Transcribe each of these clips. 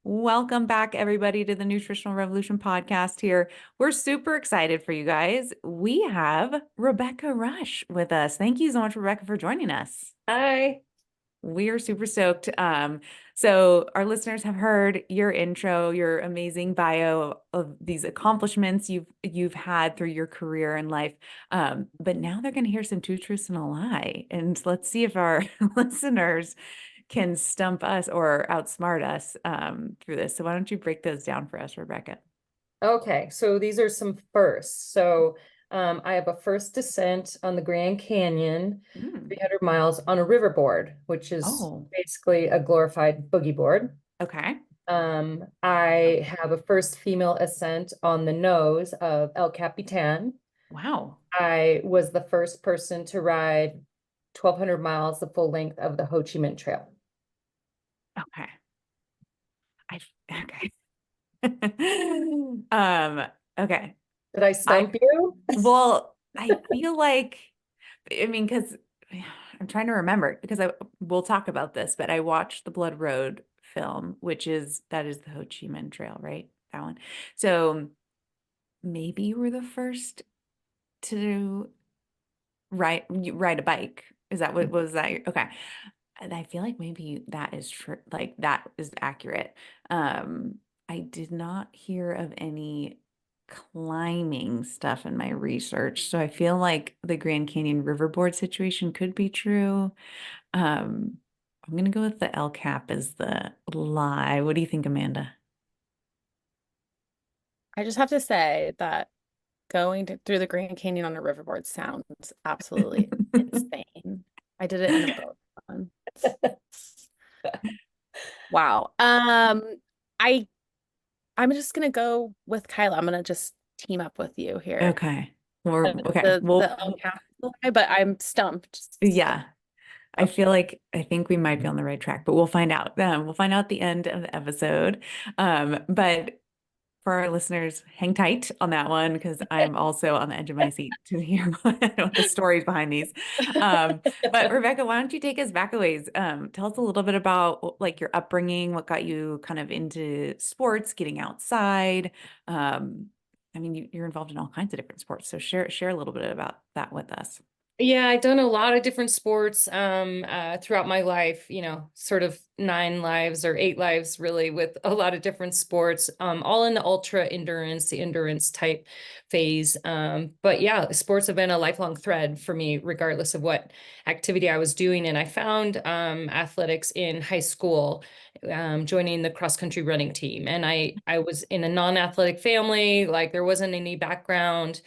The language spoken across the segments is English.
Welcome back, everybody, to the Nutritional Revolution podcast here. We're super excited for you guys. We have Rebecca Rusch with us. Thank you so much, Rebecca, for joining us. Hi. We are super stoked. So our listeners have heard your intro, your amazing bio of these accomplishments you've had through your career and life. But now they're going to hear some two truths and a lie. And let's see if our listeners can stump us or outsmart us through this. So why don't you break those down for us, Rebecca? Okay, so these are some firsts. I have a first descent on the Grand Canyon, Mm. 300 miles on a riverboard, which is Oh, basically a glorified boogie board. okay. I have a first female ascent on the nose of El Capitan. Wow. I was the first person to ride 1,200 miles, the full length of the Ho Chi Minh Trail. Okay. Okay. Um, okay. Did I I stump you? well, I feel like I mean, because I'm trying to remember because we'll talk about this, but I watched the Blood Road film, that is the Ho Chi Minh Trail, right? That one. So maybe you were the first to ride a bike. Is that what was that? Okay. And I feel like maybe that is true. Like that is accurate. Um, I did not hear of any climbing stuff in my research. So I feel like the Grand Canyon riverboard situation could be true. Um, I'm gonna go with the El Cap as the lie. What do you think, Amanda? I just have to say that through the Grand Canyon on a riverboard sounds absolutely insane. I did it in a boat once. Wow. I I'm just gonna go with Kyla. I'm gonna just team up with you here. Okay. Or okay. The El Capital guy, but I'm stumped. Yeah. Okay. I think we might be on the right track, but we'll find out. We'll find out at the end of the episode. But for our listeners, hang tight on that one because I'm also on the edge of my seat to hear what the stories behind these. But Rebecca, why don't you take us back a ways? Tell us a little bit about like your upbringing, what got you kind of into sports, getting outside. I mean, you're involved in all kinds of different sports, so share a little bit about that with us. Yeah, I've done a lot of different sports throughout my life, sort of 9 lives or 8 lives really with a lot of different sports, all in the the endurance type phase. But yeah, sports have been a lifelong thread for me, regardless of what activity I was doing. And I found athletics in high school, joining the cross country running team. And I was in a non-athletic family, like there wasn't any background.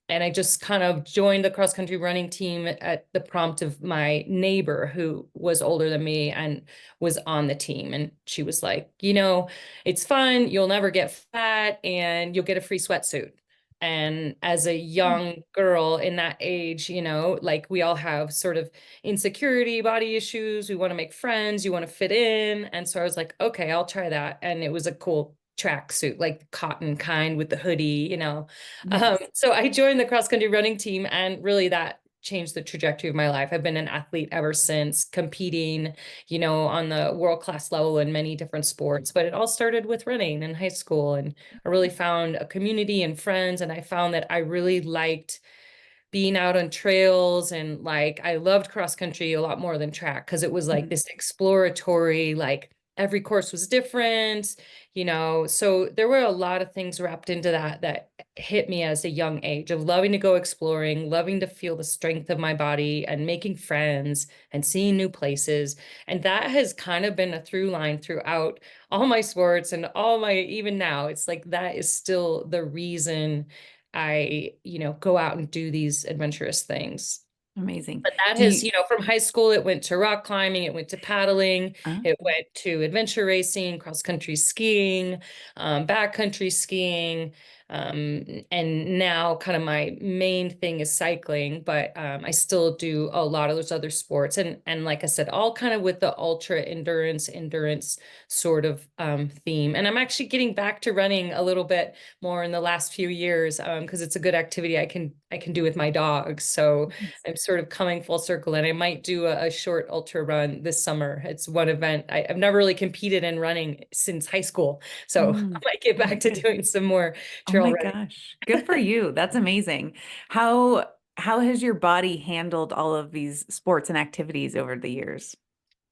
And I just kind of joined the cross country running team at the prompt of my neighbor who was older than me and was on the team. And she was like, it's fun. You'll never get fat and you'll get a free sweatsuit. And as a young girl in that age, like we all have sort of insecurity, body issues. We want to make friends. You want to fit in. And so I was like, okay, I'll try that. And it was a cool tracksuit, like cotton kind with the hoodie. Nice. So I joined the cross country running team, and really that changed the trajectory of my life. I've been an athlete ever since, competing, on the world class level in many different sports. But it all started with running in high school, and I really found a community and friends. And I found that I really liked being out on trails, and like I loved cross country a lot more than track because it was like Mhm. this exploratory, like every course was different, so there were a lot of things wrapped into that hit me as a young age of loving to go exploring, loving to feel the strength of my body and making friends and seeing new places. And that has kind of been a through line throughout all my sports and all my, even now, it's like that is still the reason I, go out and do these adventurous things. Amazing. But that Do has, you? from high school, it went to rock climbing, it went to paddling, uh, it went to adventure racing, cross country skiing, backcountry skiing. And now kind of my main thing is cycling, but I still do a lot of those other sports. And like I said, all kind of with the ultra endurance sort of theme. And I'm actually getting back to running a little bit more in the last few years, because it's a good activity I can do with my dogs. So I'm sort of coming full circle, and I might do a short ultra run this summer. It's one event. I've never really competed in running since high school. So I might get back to doing some more Oh trail my running. gosh. Good for you. That's amazing. How has your body handled all of these sports and activities over the years?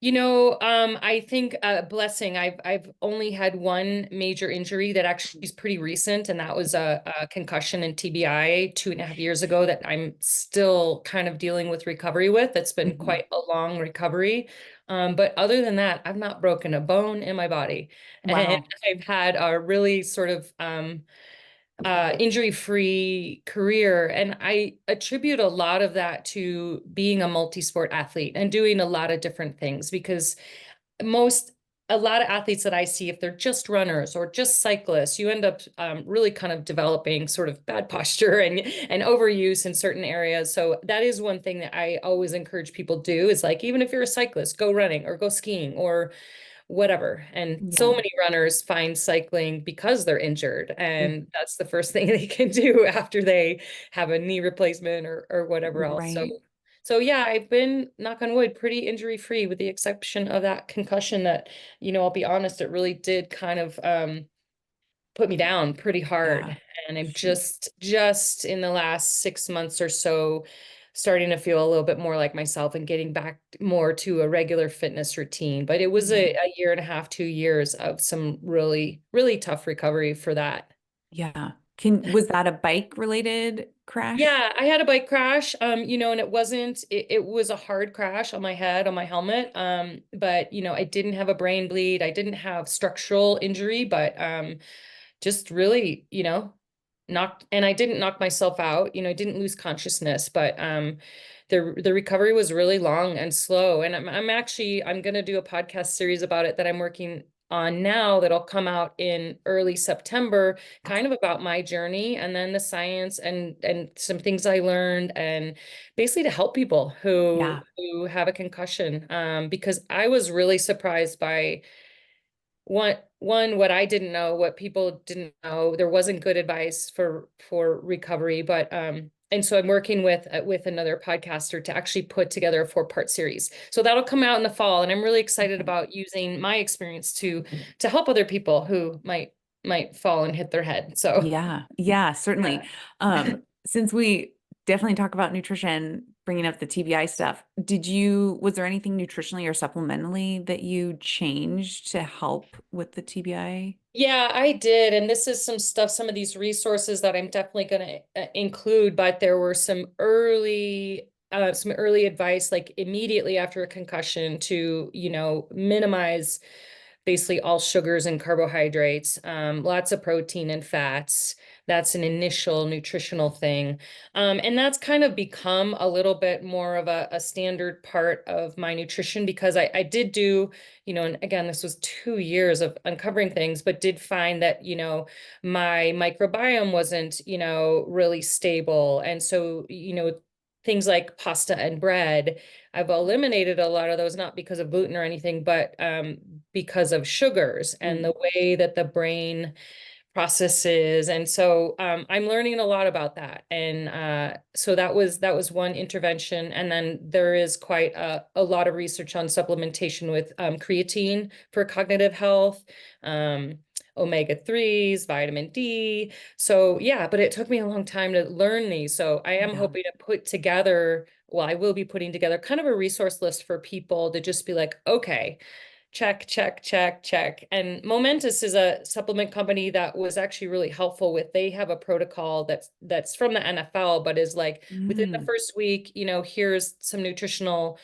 I think blessing. I've only had one major injury that actually is pretty recent, and that was a concussion and TBI 2.5 years ago that I'm still kind of dealing with recovery with. That's been Mhm. quite a long recovery. But other than that, I've not broken a bone in my body. And Wow. I've had a really sort of injury-free career. And I attribute a lot of that to being a multi-sport athlete and doing a lot of different things, because a lot of athletes that I see, if they're just runners or just cyclists, you end up really kind of developing sort of bad posture and overuse in certain areas. So that is one thing that I always encourage people do, is like, even if you're a cyclist, go running or go skiing or whatever. And so Yeah. many runners find cycling because they're injured, and that's the first thing they can do after they have a knee replacement or whatever else. Right. So yeah, I've been, knock on wood, pretty injury free, with the exception of that concussion that, I'll be honest, it really did kind of put me down pretty hard. Yeah. And I'm Shoot. just in the last 6 months or so starting to feel a little bit more like myself and getting back more to a regular fitness routine. But it was Yeah. a year and a half, 2 years of some really, really tough recovery for that. Yeah. Was that a bike related crash? Yeah, I had a bike crash, and it was a hard crash on my head, on my helmet. But I didn't have a brain bleed. I didn't have structural injury, but just really, knocked, and I didn't knock myself out, I didn't lose consciousness, but the recovery was really long and slow. And I'm gonna do a podcast series about it that I'm working on now, that'll come out in early September, kind of about my journey and then the science and some things I learned, and basically to help people Yeah. who have a concussion. Because I was really surprised by what I didn't know, what people didn't know. There wasn't good advice for recovery, but and so I'm working with another podcaster to actually put together a 4-part series. So that'll come out in the fall, and I'm really excited Okay. about using my experience to help other people who might fall and hit their head. So Yeah. Yeah, certainly. Since we definitely talk about nutrition, bringing up the TBI stuff, was there anything nutritionally or supplementally that you changed to help with the TBI? yeah, I did. And this is some of these resources that I'm definitely going to include, but there were some early advice, like immediately after a concussion, to, minimize basically all sugars and carbohydrates, lots of protein and fats. That's an initial nutritional thing. And that's kind of become a little bit more of a standard part of my nutrition, because I did do, and again, this was 2 years of uncovering things, but did find that, my microbiome wasn't, really stable. And so, things like pasta and bread, I've eliminated a lot of those, not because of gluten or anything, but because of sugars and the way that the brain processes. And so I'm learning a lot about that. And so that was one intervention. And then there is quite a lot of research on supplementation with creatine for cognitive health, omega-3s, vitamin D. So yeah, but it took me a long time to learn these. So I am Yeah. hoping to put together, well, I will be putting together kind of a resource list for people to just be like, okay, check, check, check, check. And Momentous is a supplement company that was actually really helpful with, they have a protocol that's from the NFL, but is like, within the Mm, first week, here's some nutritional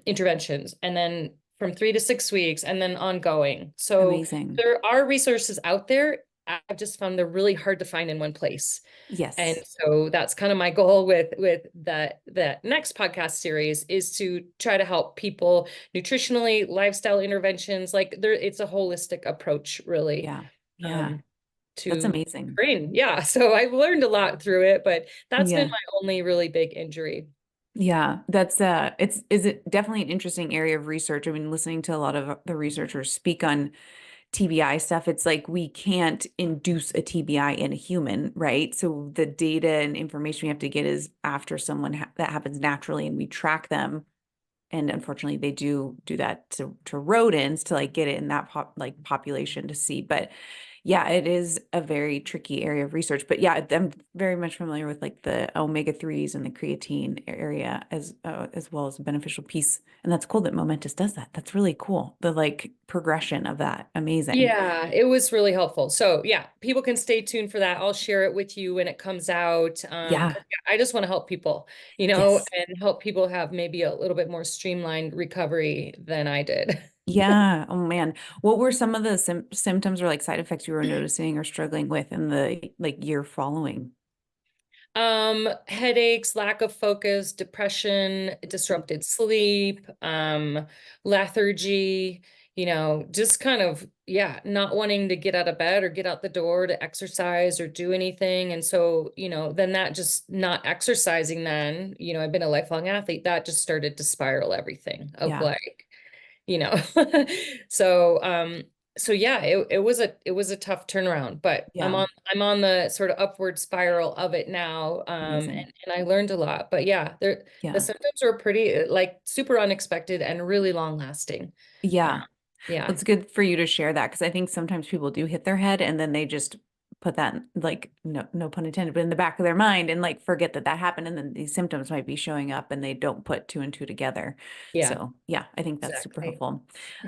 interventions, and then from 3 to 6 weeks, and then ongoing. So amazing. there are resources out there. I've just found they're really hard to find in one place. And Yes. so that's kind of my goal with that next podcast series, is to try to help people nutritionally, lifestyle interventions, like it's a holistic approach, really, Yeah. Yeah. um, That's to amazing. train. Yeah. So I've learned a lot through it, but that's been Yeah. my only really big injury. Yeah, that's is it definitely an interesting area of research. I mean, listening to a lot of the researchers speak on TBI stuff, it's like we can't induce a TBI in a human, right? So the data and information we have to get is after someone that happens naturally, and we track them. And unfortunately, they do that to rodents to like get it in that population to see. But yeah, it is a very tricky area of research. But yeah, I'm very much familiar with like the omega-3s and the creatine area as well as a beneficial piece. And that's cool that Momentous does that. That's really cool. The like progression of that. Amazing. Yeah, it was really helpful. So yeah, people can stay tuned for that. I'll share it with you when it comes out. Yeah. 'Cause, yeah, I just want to help people, Yes. and help people have maybe a little bit more streamlined recovery than I did. Yeah. Oh man. What were some of the symptoms or like side effects you were noticing or struggling with in the like year following? Headaches, lack of focus, depression, disrupted sleep, lethargy, just kind of, yeah, not wanting to get out of bed or get out the door to exercise or do anything. And so, then that just not exercising then, I've been a lifelong athlete, that just started to spiral everything of Yeah. like, you know. So so yeah, it was a tough turnaround, but I'm Yeah. on I'm on the sort of upward spiral of it now. Amazing. And I learned a lot. But yeah, the Yeah. symptoms were pretty like super unexpected and really long lasting. Yeah. Well, Yeah. it's good for you to share that because I think sometimes people do hit their head and then they just put that like no pun intended, but in the back of their mind and like forget that that happened and then these symptoms might be showing up and they don't put two and two together. Yeah, So yeah, I think that's super exactly.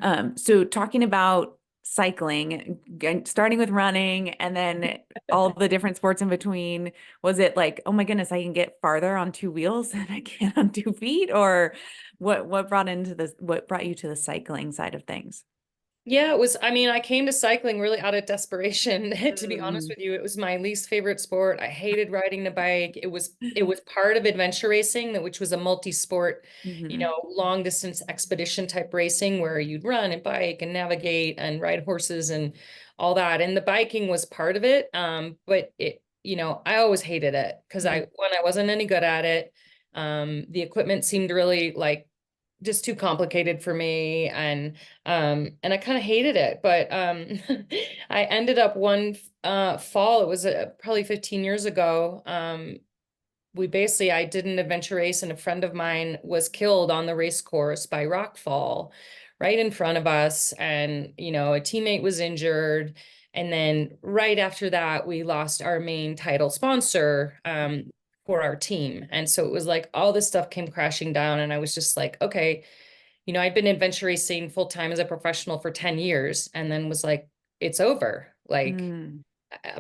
helpful. So talking about cycling, starting with running and then all the different sports in between, was it like, oh my goodness, I can get farther on two wheels than I can on 2 feet? Or what brought you to the cycling side of things? Yeah, it was, I mean, I came to cycling really out of desperation. To be honest Mm, with you, it was my least favorite sport. I hated riding the bike. It was part of adventure racing, which was a multi-sport, mhm. long distance expedition type racing where you'd run and bike and navigate and ride horses and all that. And the biking was part of it. But I always hated it because Mhm. I wasn't any good at it. The equipment seemed really like just too complicated for me, and I kind of hated it, but I ended up one fall, it was probably 15 years ago. I did an adventure race and a friend of mine was killed on the race course by rock fall right in front of us, and a teammate was injured, and then right after that we lost our main title sponsor for our team. And so it was like all this stuff came crashing down, and I was just like, okay, I'd been adventure racing full time as a professional for 10 years, and then was like, it's over. Like, Mm,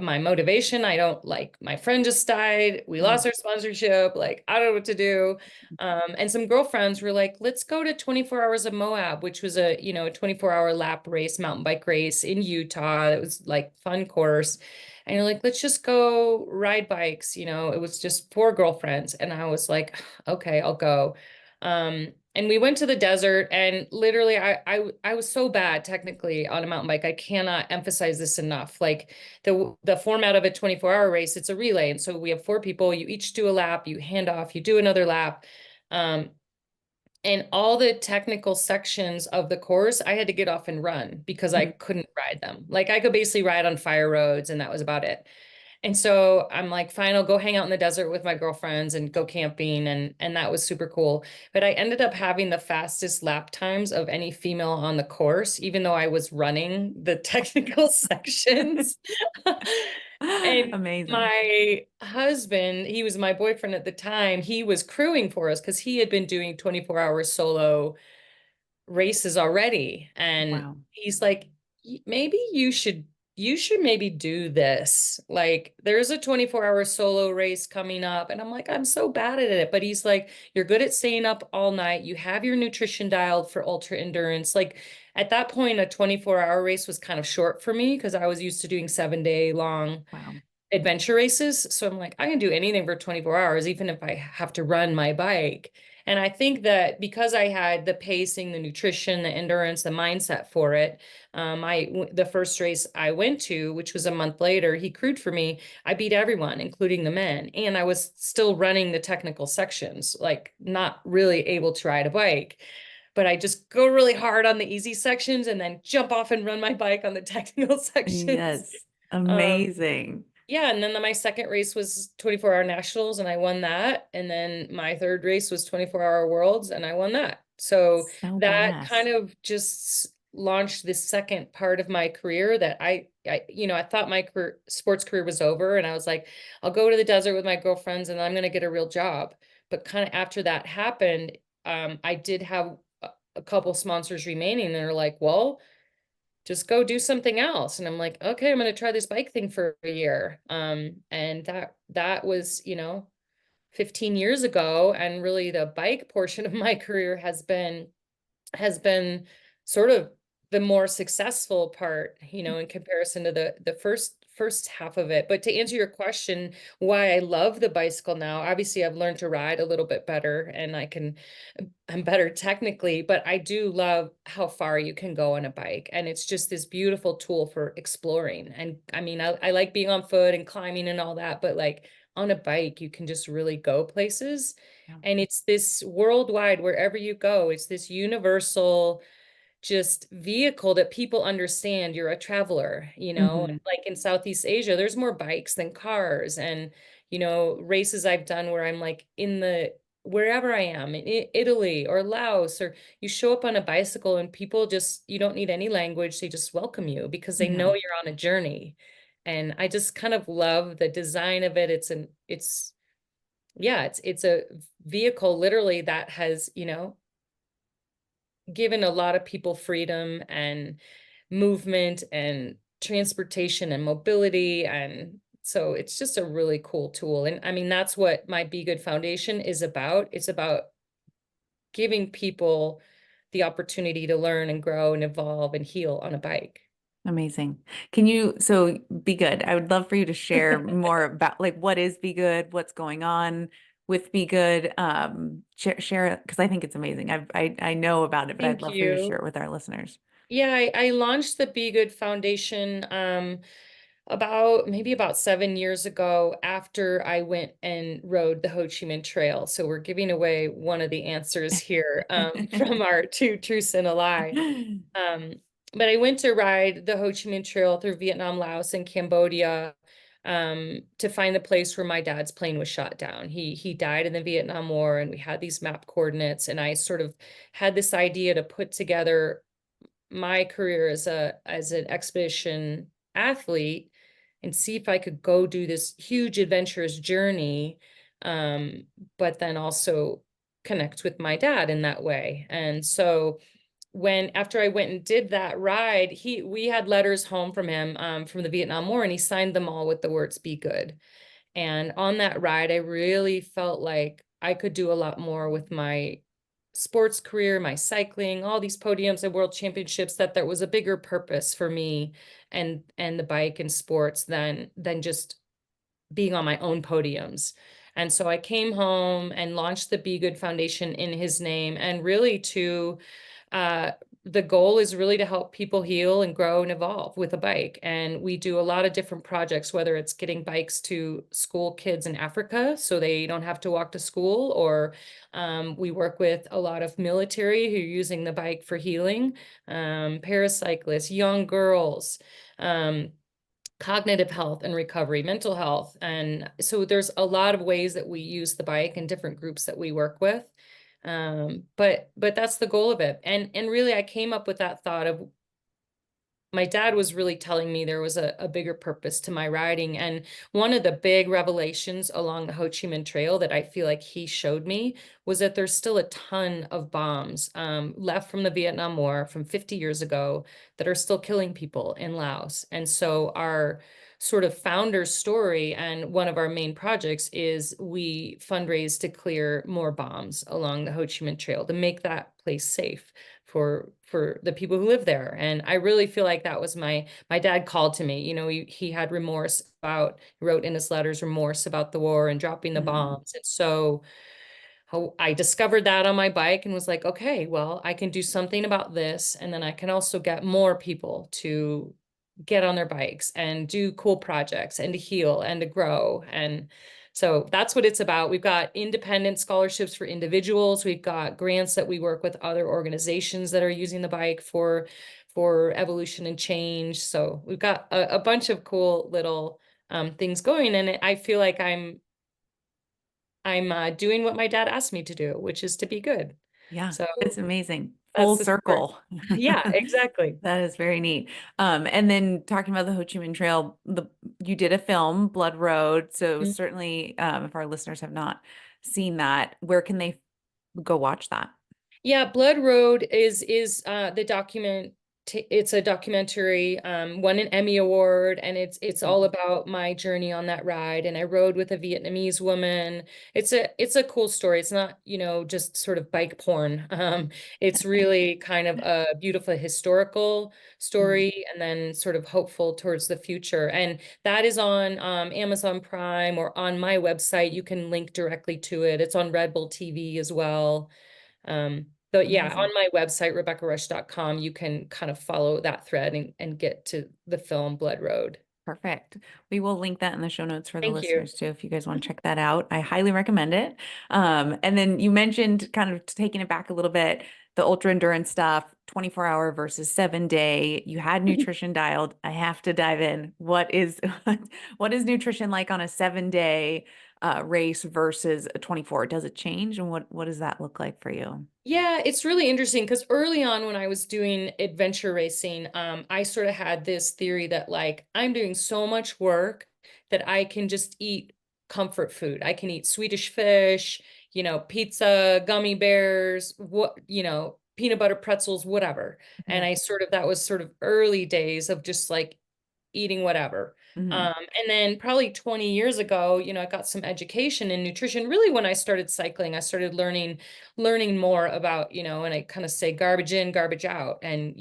my motivation, I don't like, my friend just died. We mm, lost our sponsorship. Like, I don't know what to do. And some girlfriends were like, let's go to 24 Hours of Moab, which was a 24-hour lap race, mountain bike race in Utah. It was like fun course. And you're like, let's just go ride bikes. It was just four girlfriends. And I was like, okay, I'll go. And we went to the desert, and literally I was so bad technically on a mountain bike. I cannot emphasize this enough. Like, the format of a 24-hour race, it's a relay. And so we have four people, you each do a lap, you hand off, you do another lap. Um, and all the technical sections of the course, I had to get off and run because I mm. couldn't ride them. Like, I could basically ride on fire roads, and that was about it. And so I'm like, fine, I'll go hang out in the desert with my girlfriends and go camping. And that was super cool. But I ended up having the fastest lap times of any female on the course, even though I was running the technical sections. And Amazing. my husband, he was my boyfriend at the time, he was crewing for us because he had been doing 24-hour solo races already. And Wow. he's like, maybe you should maybe do this. Like, there's a 24-hour solo race coming up. And I'm like, I'm so bad at it. But he's like, you're good at staying up all night. You have your nutrition dialed for ultra endurance. Like, at that point, a 24-hour race was kind of short for me because I was used to doing 7-day long Wow. adventure races. So I'm like, I can do anything for 24 hours, even if I have to run my bike. And I think that because I had the pacing, the nutrition, the endurance, the mindset for it, the first race I went to, which was a month later, he crewed for me. I beat everyone, including the men. And I was still running the technical sections, like not really able to ride a bike. But I just go really hard on the easy sections and then jump off and run my bike on the technical sections. Yes. Um, Amazing. yeah, and then my second race was 24-hour nationals and I won that. And then my third race was 24-hour worlds and I won that. So So that badass. kind of just launched this second part of my career that I thought my sports career was over, and I was like, I'll go to the desert with my girlfriends and I'm going to get a real job. But kind of after that happened, I did have a couple sponsors remaining, and they're like, well, just go do something else. And I'm like, okay, I'm going to try this bike thing for a year. And that was, 15 years ago. And really the bike portion of my career has been sort of the more successful part, in comparison to the first half of it. But to answer your question, why I love the bicycle now, obviously I've learned to ride a little bit better and I'm better technically, but I do love how far you can go on a bike. And it's just this beautiful tool for exploring. And I mean, I like being on foot and climbing and all that, but like on a bike, you can just really go places. Yeah. And it's this worldwide, wherever you go, it's this universal just vehicle that people understand you're a traveler, Mhm. and like in Southeast Asia, there's more bikes than cars. And, races I've done where I'm like wherever I am in Italy or Laos, or you show up on a bicycle and people you don't need any language. They just welcome you because they Yeah. know you're on a journey. And I just kind of love the design of it. It's a vehicle literally that has, given a lot of people freedom and movement and transportation and mobility. And so it's just a really cool tool. And I mean, that's what my Be Good Foundation is about. It's about giving people the opportunity to learn and grow and evolve and heal on a bike. Amazing. So Be Good. I would love for you to share more about like what is Be Good, what's going on with Be Good. Share it because I think it's amazing. I know about it, but I'd Thank love for you to share you. it with our listeners. Yeah, I launched the Be Good Foundation about 7 years ago after I went and rode the Ho Chi Minh Trail. So we're giving away one of the answers here from our two truths and a lie. But I went to ride the Ho Chi Minh Trail through Vietnam, Laos, and Cambodia to find the place where my dad's plane was shot down. He died in the Vietnam War, and we had these map coordinates, and I sort of had this idea to put together my career as an expedition athlete and see if I could go do this huge adventurous journey, but then also connect with my dad in that way. And so after I went and did that ride, we had letters home from him from the Vietnam War, and he signed them all with the words "Be Good." And on that ride, I really felt like I could do a lot more with my sports career, my cycling, all these podiums and world championships, that there was a bigger purpose for me and the bike and sports than just being on my own podiums. And so I came home and launched the Be Good Foundation in his name, and really uh, the goal is really to help people heal and grow and evolve with a bike. And we do a lot of different projects, whether it's getting bikes to school kids in Africa so they don't have to walk to school, or we work with a lot of military who are using the bike for healing, paracyclists, young girls, cognitive health and recovery, mental health. And so there's a lot of ways that we use the bike and different groups that we work with. But that's the goal of it. And really I came up with that thought of my dad was really telling me there was a bigger purpose to my riding. And one of the big revelations along the Ho Chi Minh Trail that I feel like he showed me was that there's still a ton of bombs left from the Vietnam War from 50 years ago that are still killing people in Laos. And so our sort of founder story and one of our main projects is we fundraise to clear more bombs along the Ho Chi Minh Trail to make that place safe for the people who live there. And I really feel like that was my dad called to me. He had remorse about, he wrote in his letters, remorse about the war and dropping the Mhm. bombs. And so I discovered that on my bike and was like, okay, well, I can do something about this. And then I can also get more people to get on their bikes and do cool projects and to heal and to grow. And so that's what it's about. We've got independent scholarships for individuals. We've got grants that we work with other organizations that are using the bike for evolution and change. So we've got a bunch of cool little things going. And I feel like I'm doing what my dad asked me to do, which is to be good. Yeah, So it's amazing. that's Full the story. circle. Yeah, exactly. That is very neat. And then talking about the Ho Chi Minh Trail, you did a film, Blood Road. So Mm. certainly, if our listeners have not seen that, where can they go watch that? Yeah, Blood Road is the document. It's a documentary, won an Emmy Award, and it's all about my journey on that ride. And I rode with a Vietnamese woman. It's a cool story. It's not, just sort of bike porn. It's really kind of a beautiful historical Mhm. story, and then sort of hopeful towards the future. And that is on Amazon Prime or on my website. You can link directly to it. It's on Red Bull TV as well. But yeah, on Amazing. my website, rebeccarusch.com, you can kind of follow that thread and get to the film Blood Road. Perfect. We will link that in the show notes for the Thank you. listeners too, if you guys want to check that out. I highly recommend it. And then you mentioned kind of taking it back a little bit, the ultra endurance stuff, 24-hour versus 7-day. You had nutrition dialed. I have to dive in. What is nutrition like on a 7-day race versus a 24? Does it change? And what does that look like for you? Yeah, it's really interesting because early on when I was doing adventure racing, I sort of had this theory that like I'm doing so much work that I can just eat comfort food. I can eat Swedish fish, pizza, gummy bears, peanut butter pretzels, whatever. And Yeah. that was sort of early days of just like eating whatever. Hmm. And then probably 20 years ago, I got some education in nutrition. Really, when I started cycling, I started learning more about, and I kind of say garbage in, garbage out. And,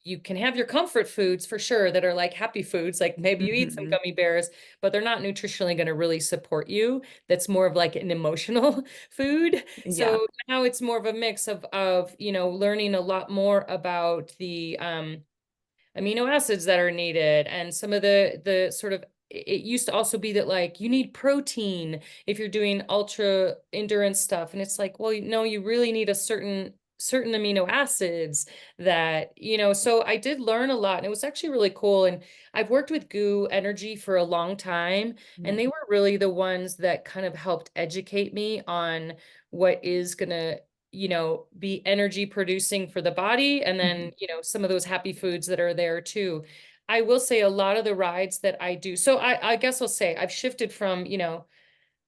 you can have your comfort foods for sure that are like happy foods, like maybe you eat some Hmm. gummy bears, but they're not nutritionally going to really support you. That's more of like an emotional food. Yeah. So now it's more of a mix of, learning a lot more about the amino acids that are needed and some of the sort of, it used to also be that like you need protein if you're doing ultra endurance stuff, and it's like, well, no, you really need a certain amino acids that, so I did learn a lot, and it was actually really cool. And I've worked with Goo Energy for a long time, Yeah. and they were really the ones that kind of helped educate me on what is gonna be energy producing for the body. And Mhm. then, some of those happy foods that are there too. I will say a lot of the rides that I do. So I guess I'll say I've shifted from,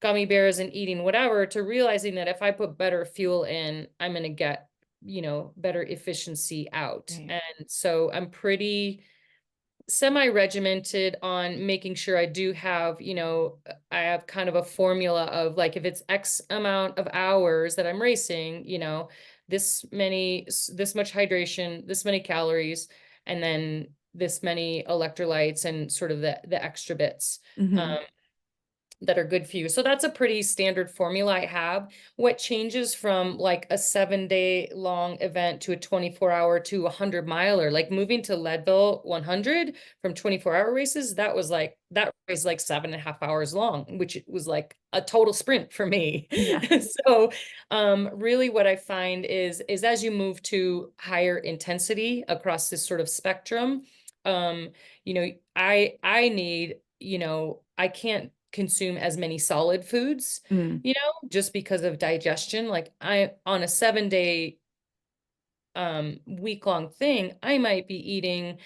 gummy bears and eating whatever to realizing that if I put better fuel in, I'm going to get, better efficiency out. Right. And so I'm pretty semi-regimented on making sure I do have, I have kind of a formula of like, if it's X amount of hours that I'm racing, this much hydration, this many calories, and then this many electrolytes and sort of the extra bits. Hmm. Um, that are good for you. So that's a pretty standard formula I have. What changes from like a 7-day long event to a 24-hour to a 100-miler, like moving to Leadville 100 from 24-hour races, that was that race like 7.5 hours long, which was like a total sprint for me. Yeah. So really what I find is as you move to higher intensity across this sort of spectrum, um, I need, I can't consume as many solid foods, Mm. just because of digestion. Like I on a 7-day week-long thing, I might be eating,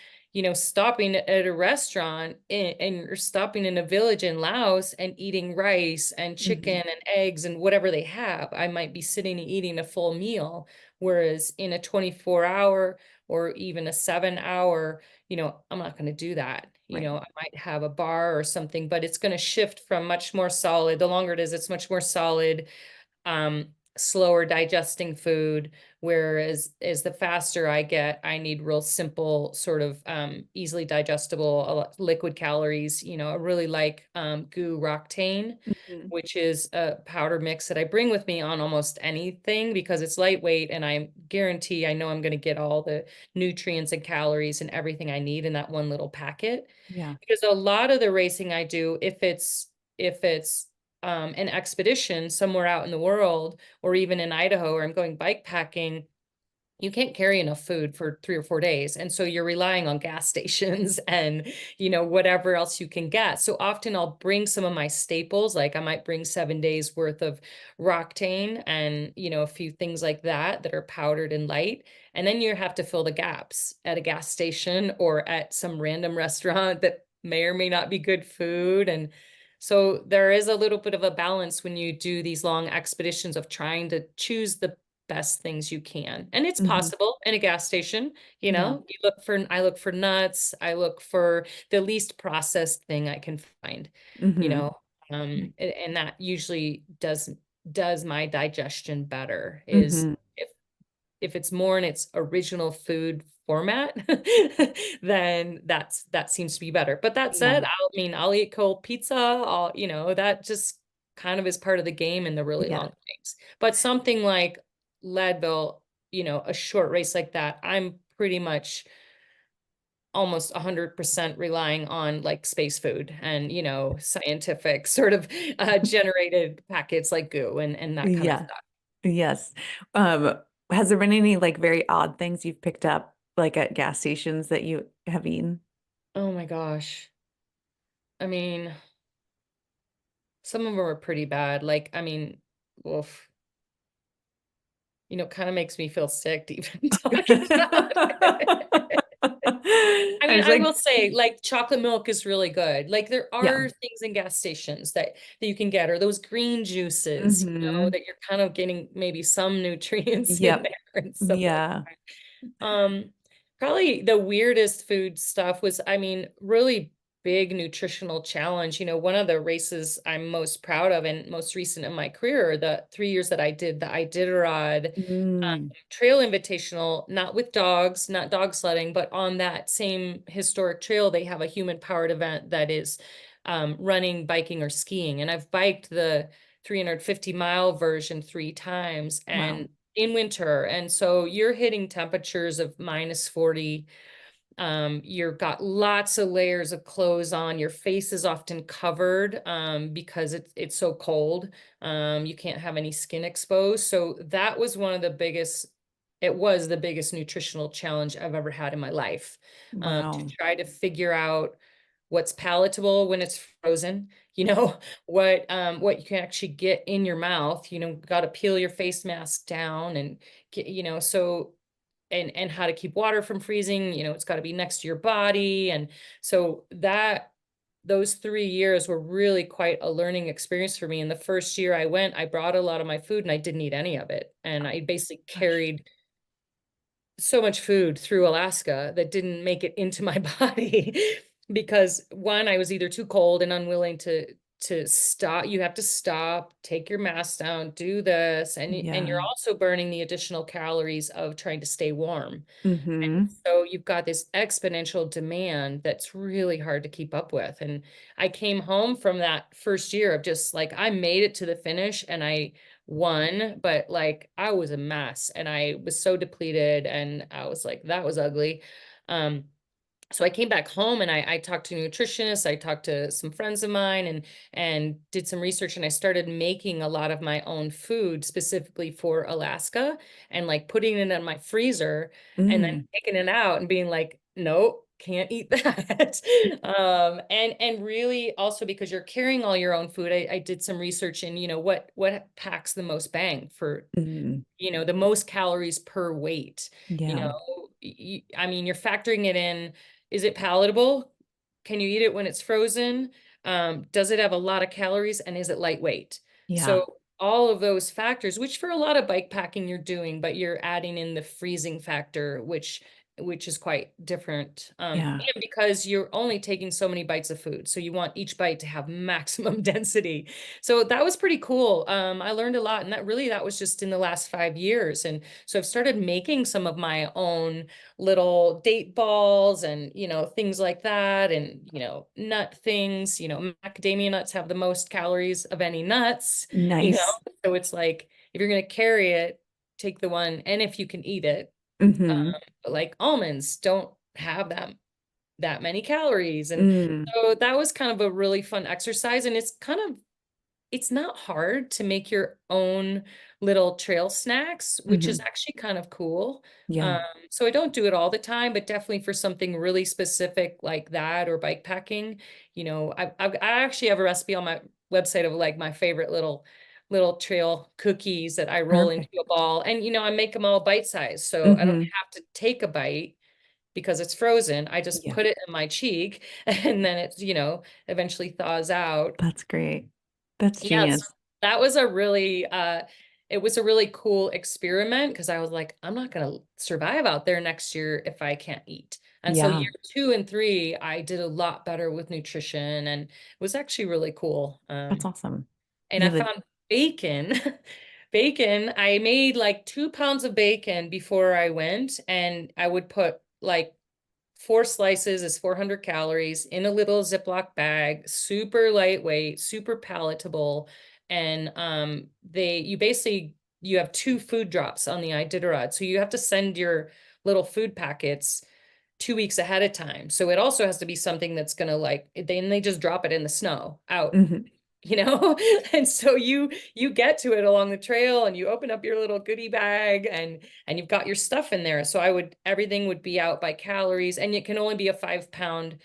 stopping at a restaurant or stopping in a village in Laos and eating rice and chicken Hmm. and eggs and whatever they have. I might be sitting and eating a full meal. Whereas in a 24-hour or even a 7-hour, I'm not going to do that. Right. I might have a bar or something, but it's going to shift from much more solid. The longer it is, it's much more solid. slower digesting food, whereas as the faster I get, I need real simple, sort of easily digestible liquid calories. I really like goo Roctane, Mhm. which is a powder mix that I bring with me on almost anything because it's lightweight, and I guarantee I know I'm going to get all the nutrients and calories and everything I need in that one little packet. Yeah. Because a lot of the racing I do, if it's an expedition somewhere out in the world, or even in Idaho, or I'm going bike packing, you can't carry enough food for 3 or 4 days. And so you're relying on gas stations and, whatever else you can get. So often I'll bring some of my staples, like I might bring 7 days worth of Roctane and, a few things like that are powdered and light. And then you have to fill the gaps at a gas station or at some random restaurant that may or may not be good food. And so there is a little bit of a balance when you do these long expeditions of trying to choose the best things you can. And it's Mhm. possible in a gas station, Yeah. I look for nuts, I look for the least processed thing I can find, you Mhm. know. And that usually does my digestion better, is Mhm. if it's more in its original food format, then that seems to be better. But that said, Yeah. I'll eat cold pizza. That just kind of is part of the game in the really Yeah. long things. But something like Leadville, a short race like that, I'm pretty much almost 100% relying on like space food and, scientific sort of generated packets like goo and that kind of Yeah. stuff. Yes. Um, has there been any like very odd things you've picked up like at gas stations that you have eaten? Oh my gosh. I mean, some of them are pretty bad. Like, oof, kind of makes me feel sick to even talk about it. I was I will like, say, like, chocolate milk is really good. Like, there yeah. are things in gas stations that you can get, or those green juices, Hmm. that you're kind of getting maybe some nutrients in Yep. there and stuff like Yeah. that. Probably the weirdest food stuff was, really big nutritional challenge. One of the races I'm most proud of and most recent in my career, the 3 years that I did the Iditarod Mm. trail invitational, not with dogs, not dog sledding, but on that same historic trail, they have a human powered event that is running, biking, or skiing. And I've biked the 350-mile version 3 times Wow. and in winter. And so you're hitting temperatures of -40. You've got lots of layers of clothes on. Your face is often covered because it's so cold. You can't have any skin exposed. So that was it was the biggest nutritional challenge I've ever had in my life. To Wow. try to figure out what's palatable when it's frozen, what you can actually get in your mouth, got to peel your face mask down and get, so and how to keep water from freezing, it's got to be next to your body. And so those 3 years were really quite a learning experience for me. And the first year I went, I brought a lot of my food and I didn't eat any of it. And I basically Gosh. carried so much food through Alaska that didn't make it into my body because one, I was either too cold and unwilling to stop. You have to stop, take your mask down, do this, and you're Yeah. also burning the additional calories of trying to stay warm. And Hmm. so you've got this exponential demand that's really hard to keep up with. And I came home from that first year of just like, I made it to the finish and I won, but like I was a mess and I was so depleted and I was like, that was ugly. Um, so I came back home and I talked to nutritionists, I talked to some friends of mine and did some research and I started making a lot of my own food specifically for Alaska and like putting it in my freezer and then Mm. taking it out and being like, nope, can't eat that. And really also because you're carrying all your own food, I did some research in, what packs the most bang for, Mm. the most calories per weight, you Yeah. know, you're factoring it in. Is it palatable? Can you eat it when it's frozen? Does it have a lot of calories and is it lightweight? Yeah. So all of those factors, which for a lot of bike packing you're doing, but you're adding in the freezing factor, which which is quite different. Yeah. And because you're only taking so many bites of food, so you want each bite to have maximum density. So that was pretty cool. I learned a lot, and that was just in the last 5 years. And so I've started making some of my own little date balls and, things like that. And, nut things, macadamia nuts have the most calories of any nuts, Nice. so it's like, if you're going to carry it, take the one, and if you can eat it, Mm-hmm. but like almonds don't have that many calories. And Mm. so that was kind of a really fun exercise. And it's not hard to make your own little trail snacks, which is Mm-hmm. actually kind of cool. Yeah. So I don't do it all the time, but definitely for something really specific like that or bike packing, I actually have a recipe on my website of like my favorite little trail cookies that I roll into Perfect. a ball. And, I make them all bite size. So I don't Mm-hmm. have to take a bite because it's frozen. I just Yeah. put it in my cheek and then it's, eventually thaws out. That's great. That's Yes, genius. that was it was a really cool experiment because I was like, I'm not gonna survive out there next year if I can't eat. And so Yeah. year 2 and 3, I did a lot better with nutrition, and it was actually really cool. That's awesome. And I Yeah. found bacon. Bacon, I made like 2 pounds of bacon before I went, and I would put like 4 slices is 400 calories in a little Ziploc bag, super lightweight, super palatable. And you have 2 food drops on the Iditarod. So you have to send your little food packets 2 weeks ahead of time. So it also has to be something that's gonna like, then they just drop it in the snow out, Mm-hmm. and so you get to it along the trail and you open up your little goodie bag and you've got your stuff in there. So everything would be out by calories, and it can only be a 5 pound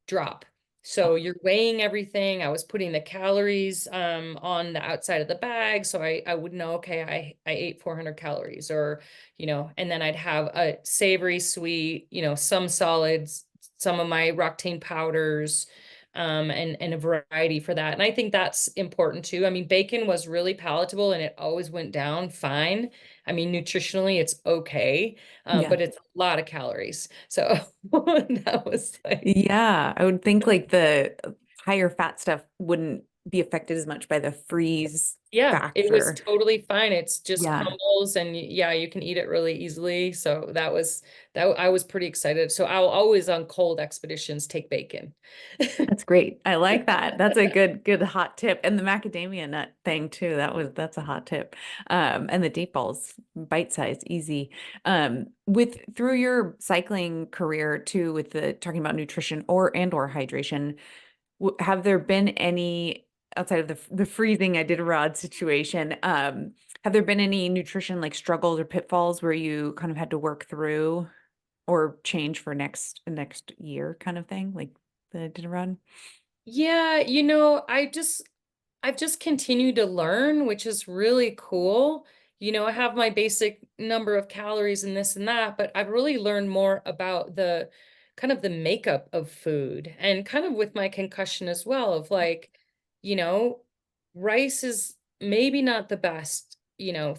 drop. So you're weighing everything. I was putting the calories on the outside of the bag, so I would know, okay, I ate 400 calories, or and then I'd have a savory, sweet, some solids, some of my Roctane powders, and a variety for that. And I think that's important too. I mean, bacon was really palatable and it always went down fine. I mean, nutritionally, it's okay, Yeah. but it's a lot of calories. So that was like, Yeah. I would think like the higher fat stuff wouldn't be affected as much by the freeze yeah, it was factor. totally fine. It's just Yeah. crumbles, and yeah, you can eat it really easily. So that I was pretty excited. So I'll always on cold expeditions take bacon. That's great. I like that. That's a good hot tip. And the macadamia nut thing too. That's a hot tip. And the date balls, bite size, easy. With through your cycling career too, with the talking about nutrition or hydration, have there been any outside of the freezing Iditarod situation? Have there been any nutrition like struggles or pitfalls where you kind of had to work through or change for next year kind of thing, like the Iditarod? Yeah, I've just continued to learn, which is really cool. I have my basic number of calories and this and that, but I've really learned more about the kind of the makeup of food, and kind of with my concussion as well, of like, you know, rice is maybe not the best,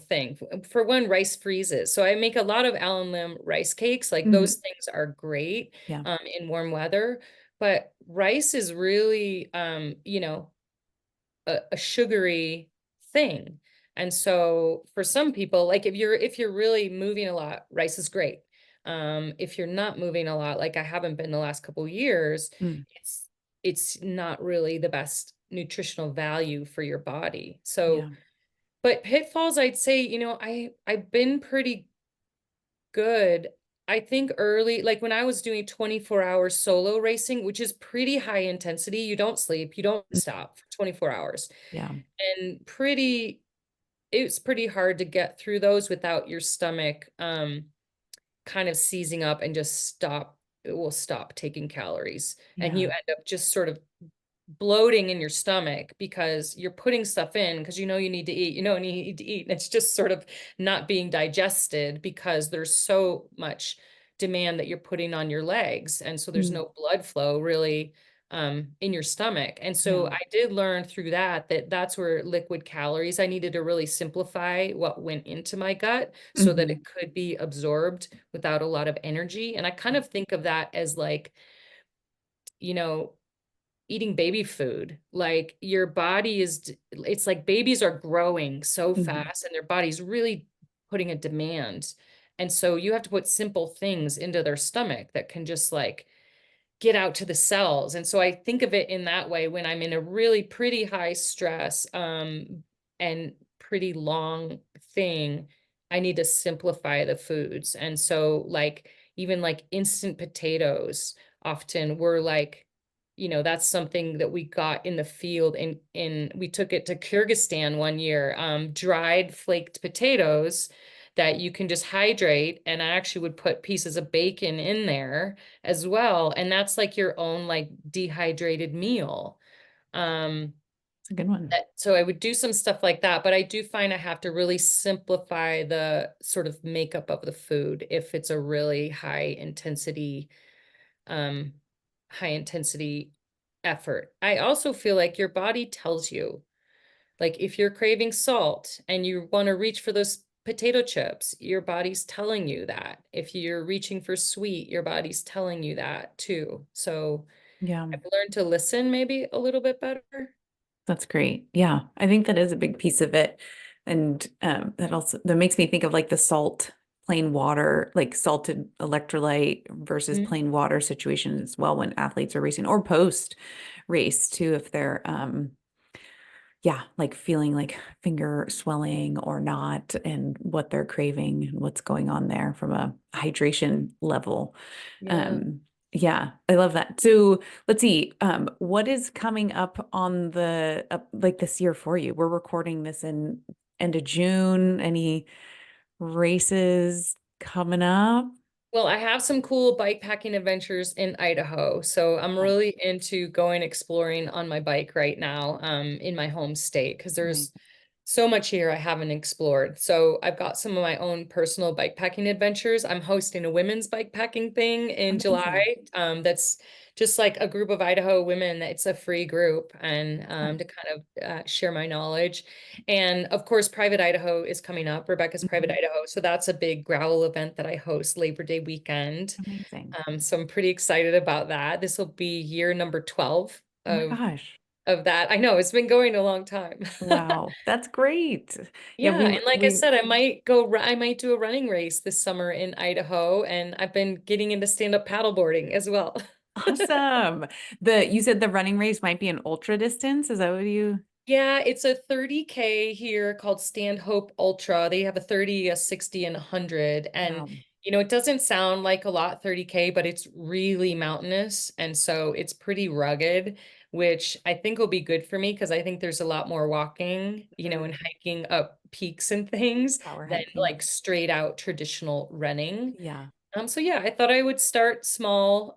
thing. For one, rice freezes. So I make a lot of Allen limb rice cakes. Like Mhm. those things are great Yeah. in warm weather, but rice is really a sugary thing. And so for some people, like if you're really moving a lot, rice is great. If you're not moving a lot, like I haven't been the last couple of years, Mm. it's not really the best nutritional value for your body. So, Yeah. but pitfalls, I'd say, I've been pretty good. I think early, like when I was doing 24-hour solo racing, which is pretty high intensity, you don't sleep, you don't Mm. stop for 24 hours. Yeah. And it's pretty hard to get through those without your stomach kind of seizing up and it will stop taking calories. And you Yeah. end up just sort of bloating in your stomach because you're putting stuff in because you need to eat, and you need to eat. And it's just sort of not being digested because there's so much demand that you're putting on your legs. And so there's Mm. no blood flow really in your stomach. And so Yeah. I did learn through that that's where liquid calories, I needed to really simplify what went into my gut so that Mhm. it could be absorbed without a lot of energy. And I kind of think of that as like, you know, eating baby food. Like your body is, it's like babies are growing so Mhm. fast and their body's really putting a demand. And so you have to put simple things into their stomach that can just like get out to the cells. And so I think of it in that way when I'm in a really pretty high stress and pretty long thing, I need to simplify the foods. And so like even like instant potatoes often were like, that's something that we got in the field and we took it to Kyrgyzstan one year, dried flaked potatoes that you can just hydrate. And I actually would put pieces of bacon in there as well. And that's like your own like dehydrated meal. Um, It's a good one. so I would do some stuff like that, but I do find I have to really simplify the sort of makeup of the food if it's a really um, high intensity effort. I also feel like your body tells you, like if you're craving salt and you want to reach for those potato chips, your body's telling you that. If you're reaching for sweet, your body's telling you that too. So Yeah. I've learned to listen maybe a little bit better. That's great. Yeah. I think that is a big piece of it. And that makes me think of like the salt, plain water, like salted electrolyte versus Mhm. plain water situation as well when athletes are racing or post race too, if they're yeah, like feeling like finger swelling or not, and what they're craving and what's going on there from a hydration level. Yeah. Um, yeah, I love that. So let's see, what is coming up on the like this year for you? We're recording this in end of June. Any races coming up? Well, I have some cool bike packing adventures in Idaho. So I'm Oh, really into going exploring on my bike right now, in my home state, because nice. there's so much here I haven't explored. So I've got some of my own personal bikepacking adventures. I'm hosting a women's bikepacking thing in Amazing. July. That's just like a group of Idaho women. It's a free group and Oh, to kind of share my knowledge. And of course, Private Idaho is coming up, Rebecca's Private mhm. Idaho. So that's a big gravel event that I host Labor Day weekend. Amazing. So I'm pretty excited about that. This will be year number 12 Oh my of gosh. that. I know it's been going a long time. Wow, that's great. Yeah, Yeah, and like I we said, I might do a running race this summer in Idaho, and I've been getting into stand-up paddleboarding as well. awesome. The you said the running race might be an ultra distance. Is that what you? Yeah, it's a 30K here called Stand Hope Ultra. They have a 30, a 60, and a 100. And, Wow. it doesn't sound like a lot, 30K, but it's really mountainous. And so it's pretty rugged, which I think will be good for me because I think there's a lot more walking, Mhm. and hiking up peaks and things Power than hiking. like straight out traditional running. Yeah. So yeah, I thought I would start small,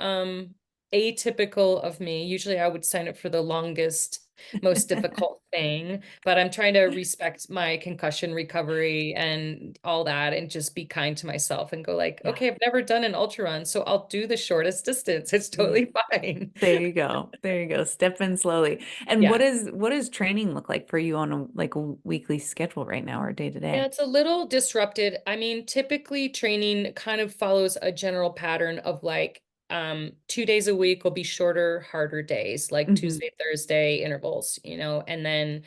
atypical of me. Usually I would sign up for the longest, most difficult thing, but I'm trying to respect my concussion recovery and all that and just be kind to myself and go like, Yeah. okay, I've never done an ultra run, so I'll do the shortest distance. It's Yeah. totally fine. There you go. There you go. Step in slowly. And Yeah. what does training look like for you on a like a weekly schedule right now or day to Yeah, day? it's a little disrupted. I mean, typically training kind of follows a general pattern of like 2 days a week will be shorter, harder days, like Hmm. Tuesday, Thursday intervals, and then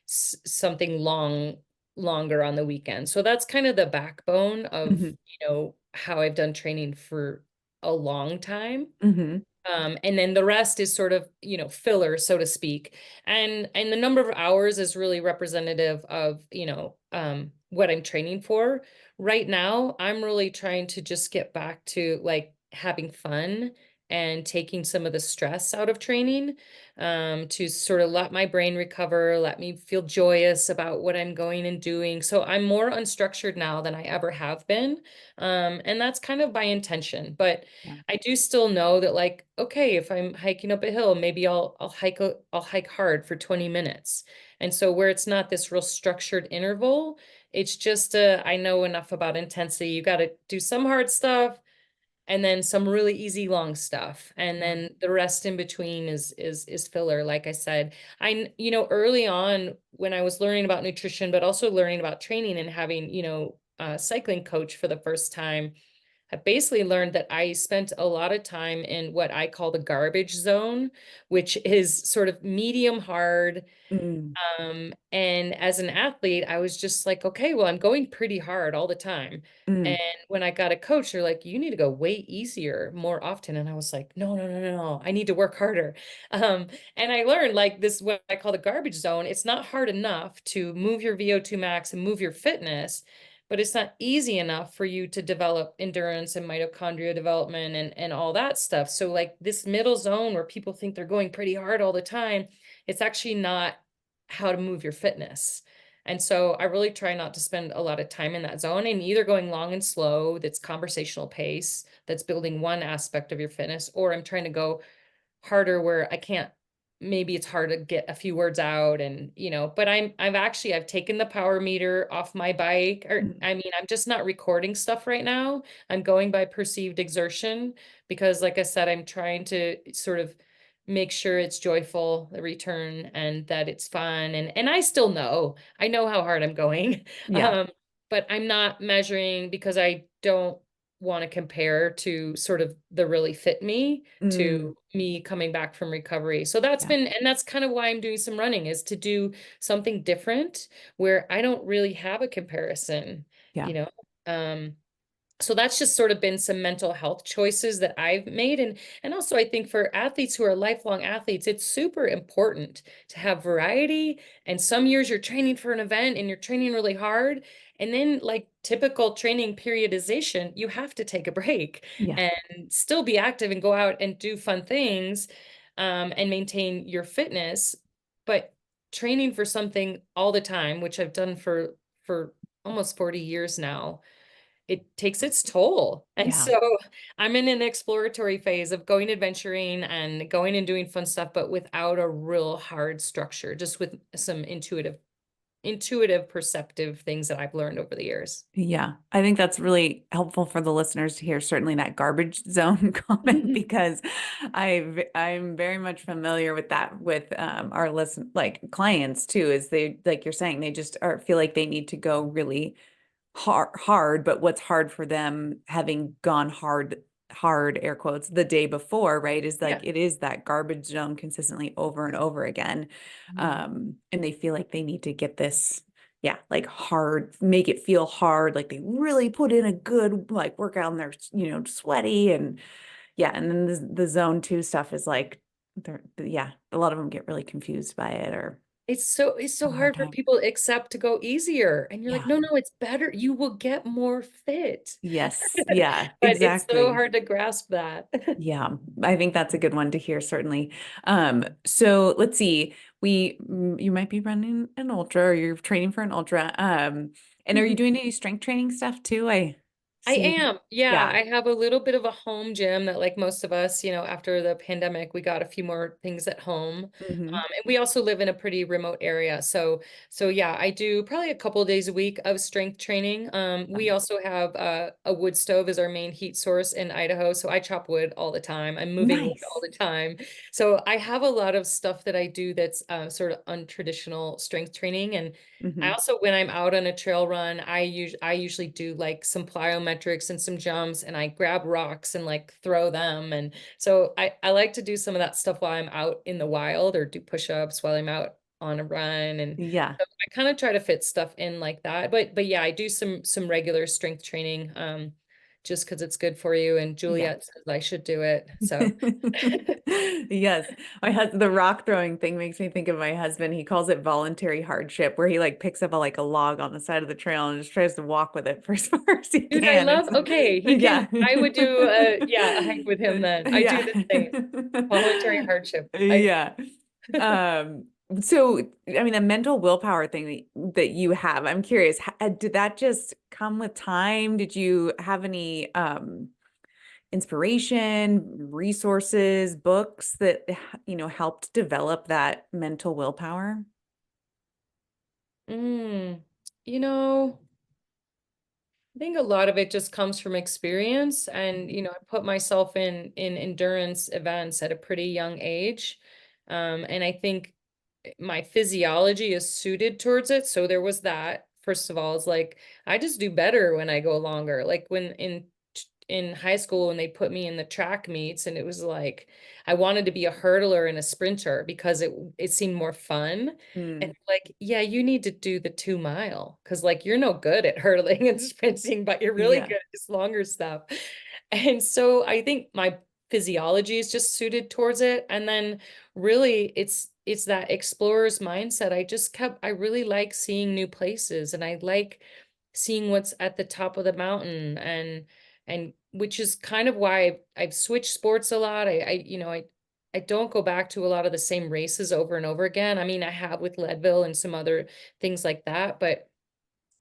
something longer on the weekend. So that's kind of the backbone of, Hmm. how I've done training for a long time. Hmm. And then the rest is sort of, filler, so to speak. And the number of hours is really representative of, what I'm training for. Right now, I'm really trying to just get back to like having fun and taking some of the stress out of training, to sort of let my brain recover, let me feel joyous about what I'm going and doing. So I'm more unstructured now than I ever have been. And that's kind of by intention. But Yeah. I do still know that like, okay, if I'm hiking up a hill, maybe I'll hike hard for 20 minutes. And so where it's not this real structured interval, it's just I know enough about intensity. You got to do some hard stuff, and then some really easy long stuff, and then the rest in between is filler. Like I said, early on when I was learning about nutrition, but also learning about training and having, a cycling coach for the first time, I basically learned that I spent a lot of time in what I call the garbage zone, which is sort of medium hard. Mm, And as an athlete, I was just like, okay, well, I'm going pretty hard all the time. And mm, when I got a coach, they're like, you need to go way easier more often. And I was like, no, no, no, no, no, I need to work harder. Um, and I learned like this, what I call the garbage zone. It's not hard enough to move your VO2 max and move your fitness, but it's not easy enough for you to develop endurance and mitochondria development and all that stuff. So like this middle zone where people think they're going pretty hard all the time, it's actually not how to move your fitness. And so I really try not to spend a lot of time in that zone, and either going long and slow, that's conversational pace, that's building one aspect of your fitness, or I'm trying to go harder where I can't, maybe it's hard to get a few words out, and but I've taken the power meter off my bike, or mm. I mean, I'm just not recording stuff right now. I'm going by perceived exertion because like I said, I'm trying to sort of make sure it's joyful, the return, and that it's fun, and I know how hard I'm going. Yeah. um but I'm not measuring because I don't want to compare to sort of the really fit me Mm, to me coming back from recovery. So yeah. that's kind of why I'm doing some running, is to do something different where I don't really have a comparison, Yeah. you know. So that's just sort of been some mental health choices that I've made. And also I think for athletes who are lifelong athletes, it's super important to have variety. And some years you're training for an event and you're training really hard. And then like typical training periodization, you have to take a break Yeah. and still be active and go out and do fun things, and maintain your fitness. But training for something all the time, which I've done for almost 40 years now, it takes its toll. And Yeah. so I'm in an exploratory phase of going adventuring and going and doing fun stuff, but without a real hard structure, just with some intuitive, perceptive things that I've learned over the years. Yeah, I think that's really helpful for the listeners to hear, certainly that garbage zone comment, because I'm very much familiar with that with our listen like clients too, is they, like you're saying, they just are feel like they need to go really hard, but what's hard for them, having gone hard air quotes the day before, right, is like Yeah. it is that garbage zone consistently over and over again. And they feel like they need to get this, yeah, like hard, make it feel hard, like they really put in a good like workout and they're, sweaty, and yeah, and then the zone two stuff is like yeah, a lot of them get really confused by it or It's so have a hard hard for time. people to accept to go easier. And you're like, Yeah. no, no, it's better. You will get more fit. Yes. Yeah, But it's so exactly. hard to grasp that. Yeah, I think that's a good one to hear, certainly. So let's see. You might be running an ultra, or you're training for an ultra. And are you doing any strength training stuff too? I I see. am. Yeah, Yeah. I have a little bit of a home gym that, like most of us, after the pandemic, we got a few more things at home. Hmm. And we also live in a pretty remote area. So yeah, I do probably a couple of days a week of strength training. We also have a wood stove as our main heat source in Idaho. So I chop wood all the time. I'm moving wood all Nice. the time. So I have a lot of stuff that I do that's sort of untraditional strength training. And I Hmm. also, when I'm out on a trail run, I usually do like some plyometrics and some jumps, and I grab rocks and like throw them. And so I like to do some of that stuff while I'm out in the wild, or do push-ups while I'm out on a run. And Yeah. so I kind of try to fit stuff in like that. But yeah, I do some regular strength training, just because it's good for you. And Yeah. Juliet says I should do it. So Yes. The rock throwing thing makes me think of my husband. He calls it voluntary hardship, where he like picks up a log on the side of the trail and just tries to walk with it for as far as he dude, I can. love, okay, Yeah. I would do a hike with him then. I do Yeah. the same. Voluntary hardship. Yeah. Um, so I mean, the mental willpower thing that you have, I'm curious, did that just come with time? Did you have any inspiration, resources, books that helped develop that mental willpower? Mm, you know, I think a lot of it just comes from experience, and you know, I put myself in endurance events at a pretty young age. And I think my physiology is suited towards it. So there was that. First of all, it's like I just do better when I go longer. Like when in high school when they put me in the track meets, and it was like I wanted to be a hurdler and a sprinter because it seemed more fun. And Mm, like, yeah, you need to do the 2 mile because like you're no good at hurdling and sprinting, but you're really yeah. good at this longer stuff. And so I think my physiology is just suited towards it. And then really it's that explorer's mindset. I really like seeing new places, and I like seeing what's at the top of the mountain, and which is kind of why I've switched sports a lot. I don't go back to a lot of the same races over and over again. I mean, I have with Leadville and some other things like that, but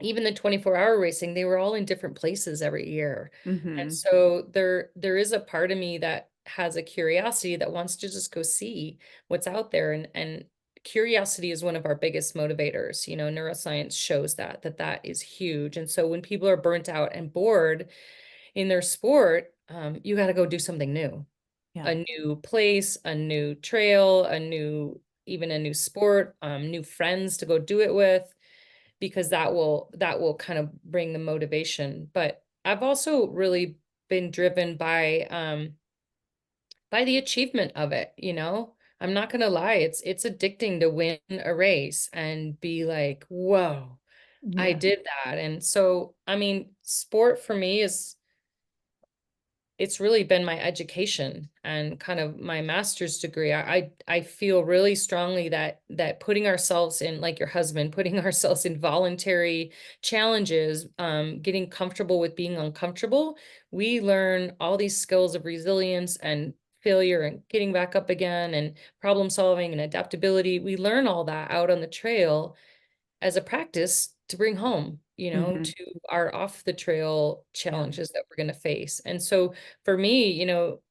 even the 24-hour racing, they were all in different places every year. And Hmm. so there is a part of me that has a curiosity that wants to just go see what's out there. And curiosity is one of our biggest motivators. You know, neuroscience shows that is huge. And so when people are burnt out and bored in their sport, you got to go do something new, Yeah. a new place, a new trail, even a new sport, new friends to go do it with, because that will kind of bring the motivation. But I've also really been driven by the achievement of it, you know? I'm not gonna lie, it's addicting to win a race and be like, whoa, I Yeah. did that. And so, I mean, sport for me is it's really been my education and kind of my master's degree. I feel really strongly that putting ourselves in, like your husband, putting ourselves in voluntary challenges, getting comfortable with being uncomfortable, we learn all these skills of resilience and failure and getting back up again and problem solving and adaptability. We learn all that out on the trail as a practice to bring home, you know, Hmm. to our off the trail Yeah. challenges that we're going to face. And so for me, you know,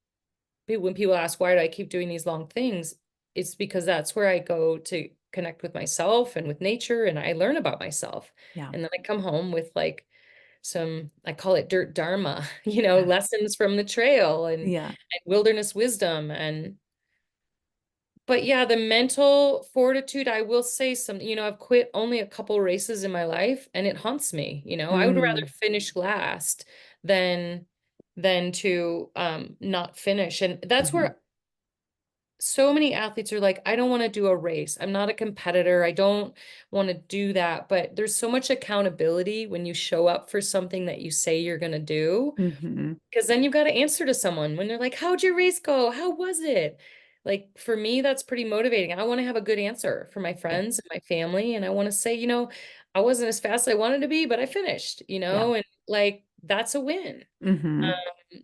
when people ask, why do I keep doing these long things? It's because that's where I go to connect with myself and with nature, and I learn about myself. Yeah. And then I come home with like some, I call it dirt Dharma, you know, Yeah. lessons from the trail Yeah. and wilderness wisdom. And but yeah, the mental fortitude, I will say some, you know, I've quit only a couple races in my life and it haunts me, you know. I would rather Mm, finish last than to not finish. And that's mhm. where so many athletes are like, I don't want to do a race. I'm not a competitor. I don't want to do that. But there's so much accountability when you show up for something that you say you're going to do, Mhm. because then you've got to answer to someone when they're like, how'd your race go? How was it? Like for me, that's pretty motivating. I want to have a good answer for my Yeah. friends and my family. And I want to say, you know, I wasn't as fast as I wanted to be, but I finished, you Yeah. know, and like that's a win. Mhm.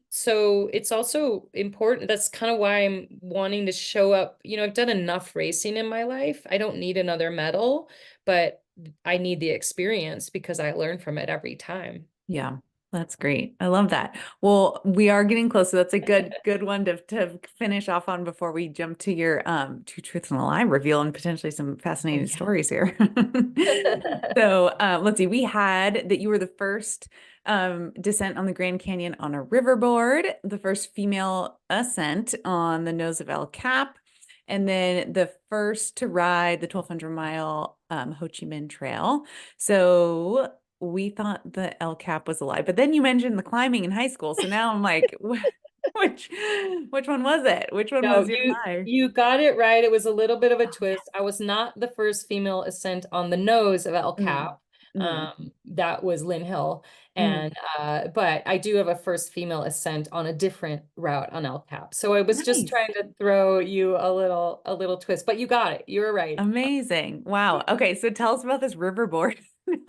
So it's also important. That's kind of why I'm wanting to show up. You know, I've done enough racing in my life. I don't need another medal, but I need the experience because I learn from it every time. Yeah. That's great. I love that. Well, we are getting close, so that's a good one to finish off on before we jump to your two truths and a lie reveal and potentially some Oh, fascinating yeah. stories here. So let's see. We had that you were the first descent on the Grand Canyon on a riverboard, the first female ascent on the nose of El Cap, and then the first to ride the 1,200-mile Ho Chi Minh Trail. So we thought the El Cap was a lie, but then you mentioned the climbing in high school. So now I'm like, which which one was it? Which one No, was your lie? you got it right. It was a little bit of a twist. I was not the first female ascent on the nose of El Mm, Cap. mm, That was Lynn Hill. mm. And but I do have a first female ascent on a different route on El Cap. So I was just Nice. trying to throw you a little twist, but you got it. You were right. Amazing. Wow. Okay, so tell us about this riverboard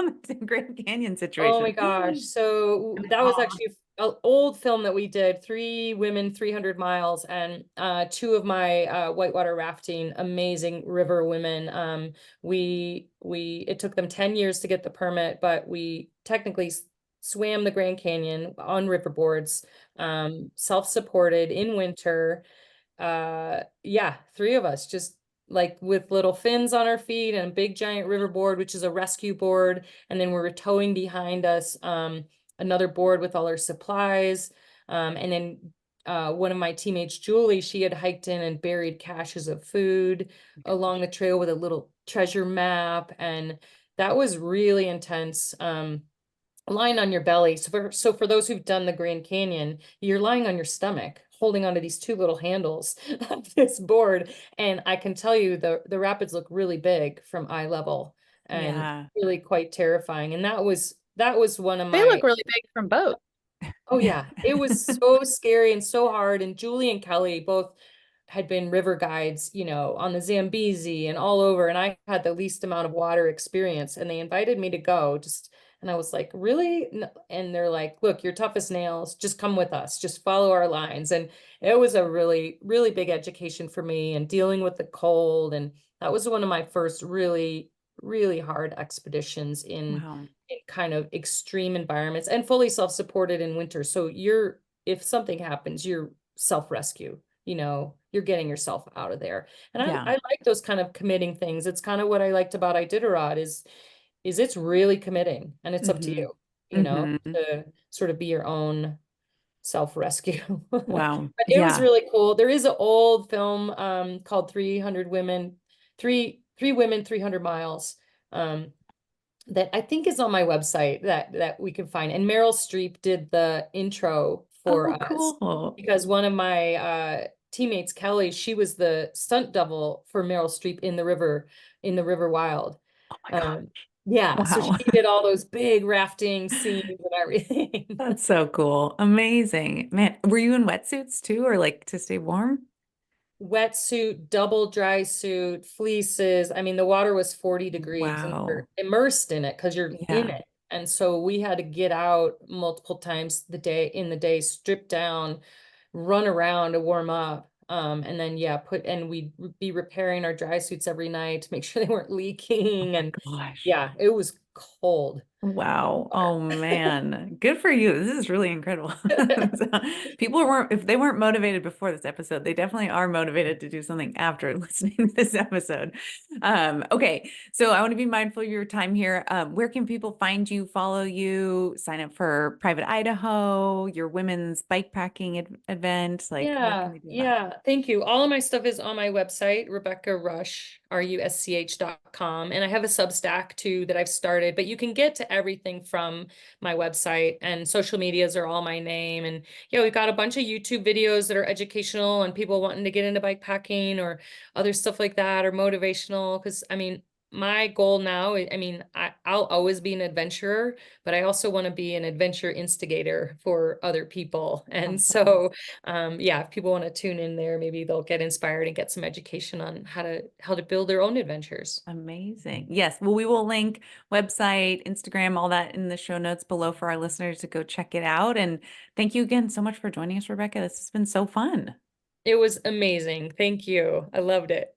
on the Grand Canyon Oh my situation. gosh. So that was actually an old film that we did, Three Women, 300 Miles, and two of my whitewater rafting, amazing river women. It took them 10 years to get the permit, but we technically swam the Grand Canyon on riverboards, self-supported in winter. Yeah, three of us just like with little fins on our feet and a big giant river board, which is a rescue board, and then we were towing behind us another board with all our supplies. And then one of my teammates, Julie, she had hiked in and buried caches of food along the trail with a little treasure map. And that was really intense. Lying on your belly. So for those who've done the Grand Canyon, you're lying on your stomach, holding onto these two little handles of this board. And I can tell you the rapids look really big from eye level and Yeah. really quite terrifying. And that was one of They my, look really big from boat. oh yeah, it was so scary and so hard. And Julie and Kelly both had been river guides, you know, on the Zambezi and all over. And I had the least amount of water experience, and they invited me to go just, and I was like, really? And they're like, look, you're tough as nails. Just come with us. Just follow our lines. And it was a really, really big education for me, and dealing with the cold. And that was one of my first really, really hard expeditions in Wow. kind of extreme environments, and fully self-supported in winter. So if something happens, you're self-rescue, you know, you're getting yourself out of there. And Yeah. I like those kind of committing things. It's kind of what I liked about Iditarod is it's really committing, and it's up to Mhm. you, you know, Mhm. to sort of be your own self-rescue. Wow. But it was Yeah. really cool. There is an old film called 300 Women, three women, 300 miles. That I think is on my website that we can find. And Meryl Streep did the intro for Oh, us, cool. because one of my teammates, Kelly, she was the stunt double for Meryl Streep in the River Wild. Oh my God. Um, yeah, so Wow. she did all those big rafting scenes and everything. That's so cool. Amazing. Man, were you in wetsuits too, or like to stay warm? Wetsuit, double dry suit, fleeces. I mean, the water was 40 degrees and you're Wow. immersed in it because you're in Yeah. it. And so we had to get out multiple times in the day, strip down, run around to warm up. And then yeah, we'd be repairing our dry suits every night to make sure they weren't Oh leaking. my And gosh. yeah, it was cold. Wow. Oh man. Good for you. This is really incredible. So, people weren't, if they weren't motivated before this episode, they definitely are motivated to do something after listening to this episode. Okay. So I want to be mindful of your time here. Where can people find you, follow you, sign up for Private Idaho, your women's bikepacking event? Like, what can Yeah, they do about yeah. Thank you. All of my stuff is on my website, Rebecca Rusch, rusch.com. And I have a Substack too that I've started, but you can get to everything from my website, and social medias are all my name. And yeah, we've got a bunch of YouTube videos that are educational and people wanting to get into bike packing or other stuff like that, or motivational. Cause I mean, my goal now, I mean, I'll always be an adventurer, but I also want to be an adventure instigator for other people. And Awesome. so yeah, if people want to tune in there, maybe they'll get inspired and get some education on how to build their own adventures. Amazing. Yes. Well, we will link website, Instagram, all that in the show notes below for our listeners to go check it out. And thank you again so much for joining us, Rebecca. This has been so fun. It was amazing. Thank you. I loved it.